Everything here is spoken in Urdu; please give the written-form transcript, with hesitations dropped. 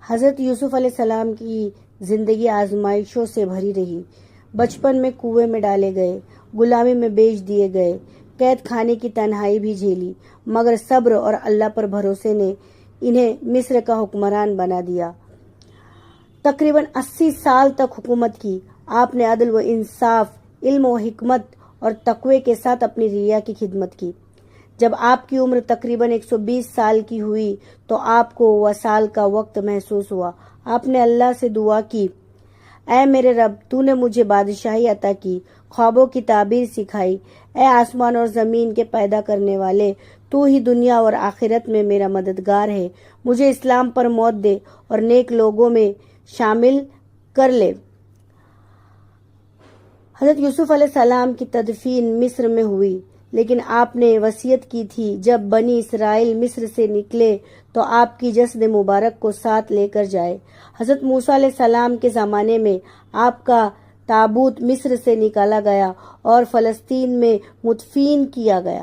حضرت یوسف علیہ السلام کی زندگی آزمائشوں سے بھری رہی۔ بچپن میں کنویں میں ڈالے گئے، غلامی میں بیچ دیے گئے، قید خانے کی تنہائی بھی جھیلی، مگر صبر اور اللہ پر بھروسے نے انہیں مصر کا حکمران بنا دیا۔ تقریباً 80 سال تک حکومت کی۔ آپ نے عدل و انصاف، علم و حکمت اور تقوی کے ساتھ اپنی رعیہ کی خدمت کی۔ جب آپ کی عمر تقریباً 120 سال کی ہوئی تو آپ کو وصال کا وقت محسوس ہوا۔ آپ نے اللہ سے دعا کی، اے میرے رب، تو نے مجھے بادشاہی عطا کی، خوابوں کی تعبیر سکھائی۔ اے آسمان اور زمین کے پیدا کرنے والے، تو ہی دنیا اور آخرت میں میرا مددگار ہے۔ مجھے اسلام پر موت دے اور نیک لوگوں میں شامل کر لے۔ حضرت یوسف علیہ السلام کی تدفین مصر میں ہوئی، لیکن آپ نے وصیت کی تھی جب بنی اسرائیل مصر سے نکلے تو آپ کی جسد مبارک کو ساتھ لے کر جائے۔ حضرت موسیٰ علیہ السلام کے زمانے میں آپ کا تابوت مصر سے نکالا گیا اور فلسطین میں مدفین کیا گیا۔